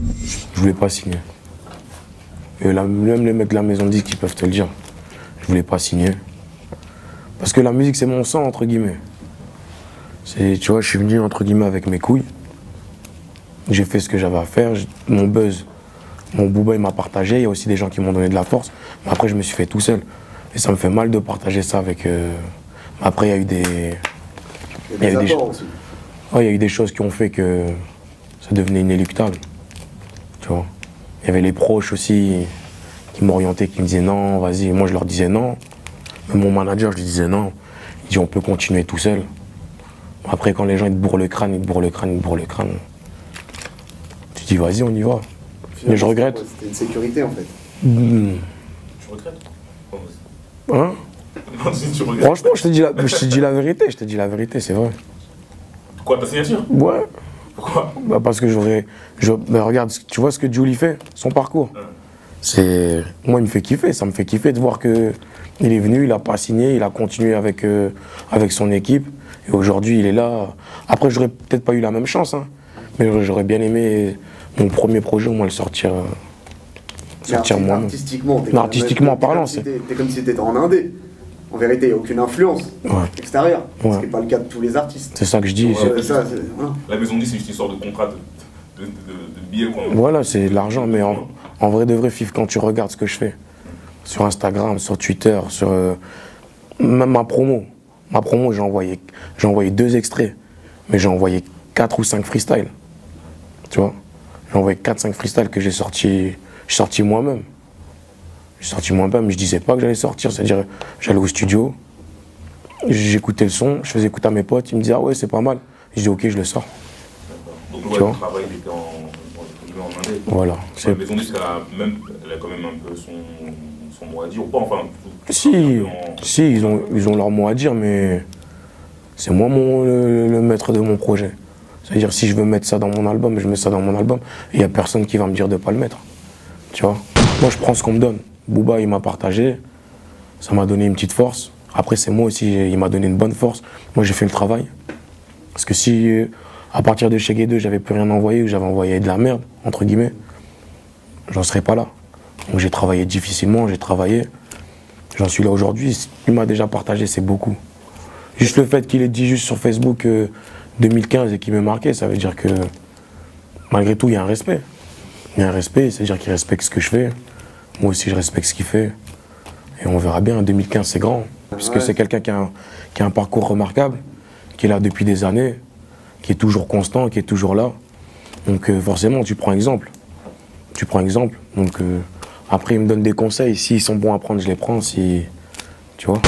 Je voulais pas signer. Et là, même les mecs de la maison de disques qui peuvent te le dire. Je voulais pas signer. Parce que la musique, c'est mon sang, entre guillemets. Tu vois, je suis venu, entre guillemets, avec mes couilles. J'ai fait ce que j'avais à faire. Mon buzz, mon booba, il m'a partagé. Il y a aussi des gens qui m'ont donné de la force. Mais après, je me suis fait tout seul. Et ça me fait mal de partager ça avec... Après, il y a eu des... Il y a eu des choses qui ont fait que ça devenait inéluctable. Tu vois. Il y avait les proches aussi qui m'orientaient, qui me disaient non, vas-y. Moi, je leur disais non. Même mon manager, je lui disais non. Il dit on peut continuer tout seul. Après, quand les gens ils te bourrent le crâne, ils te bourrent le crâne, ils te bourrent le crâne. Tu dis vas-y, on y va. Mais je regrette. C'était une sécurité en fait. Tu regrettes? Hein? Non, si tu regrettes. Franchement, je te dis la vérité, c'est vrai. Pourquoi ta signature? Ouais. Pourquoi? Bah parce que bah regarde, tu vois ce que Julie fait, son parcours. Moi, il me fait kiffer, ça me fait kiffer de voir que il est venu, il n'a pas signé, il a continué avec son équipe. Et aujourd'hui, il est là. Après, j'aurais peut-être pas eu la même chance, hein, mais j'aurais bien aimé mon premier projet, au moins le sortir moi-même. Artistiquement parlant, t'es comme si t'étais en indé. En vérité, il n'y a aucune influence extérieure. Ce qui n'est pas le cas de tous les artistes. C'est ça que je dis. Voilà. La maison dit c'est juste une sorte de contrat de billets. Voilà, c'est de l'argent, mais en vrai de vrai, Fif, quand tu regardes ce que je fais, sur Instagram, sur Twitter, sur même ma promo, j'ai envoyé 2 extraits, mais j'ai envoyé 4 ou 5 freestyles. Tu vois, j'ai envoyé 4-5 freestyles que j'ai sorti moi-même. Je disais pas que j'allais sortir, c'est-à-dire j'allais au studio, j'écoutais le son, je faisais écouter à mes potes, ils me disaient ah ouais c'est pas mal. Je dis ok, je le sors. Donc le travail était en indé. Voilà. La maison disque elle a quand même un peu son mot à dire ou pas, enfin. Si, ils ont leur mot à dire, mais c'est moi le maître de mon projet. C'est-à-dire si je veux mettre ça dans mon album, je mets ça dans mon album, il n'y a personne qui va me dire de pas le mettre. Tu vois. Moi je prends ce qu'on me donne. Booba il m'a partagé, ça m'a donné une petite force. Après c'est moi aussi, il m'a donné une bonne force. Moi j'ai fait le travail. Parce que si à partir de chez Guédeux j'avais plus rien envoyé, ou j'avais envoyé de la merde, entre guillemets, j'en serais pas là. Donc j'ai travaillé difficilement, j'en suis là aujourd'hui. Il m'a déjà partagé, c'est beaucoup. Juste le fait qu'il ait dit juste sur Facebook 2015 et qu'il m'ait marqué, ça veut dire que malgré tout il y a un respect. Il y a un respect, c'est-à-dire qu'il respecte ce que je fais. Moi aussi, je respecte ce qu'il fait. Et on verra bien, en 2015, c'est grand. Puisque c'est quelqu'un qui a un parcours remarquable, qui est là depuis des années, qui est toujours constant, qui est toujours là. Donc forcément, tu prends exemple. Donc après, il me donne des conseils. S'ils sont bons à prendre, je les prends. Tu vois.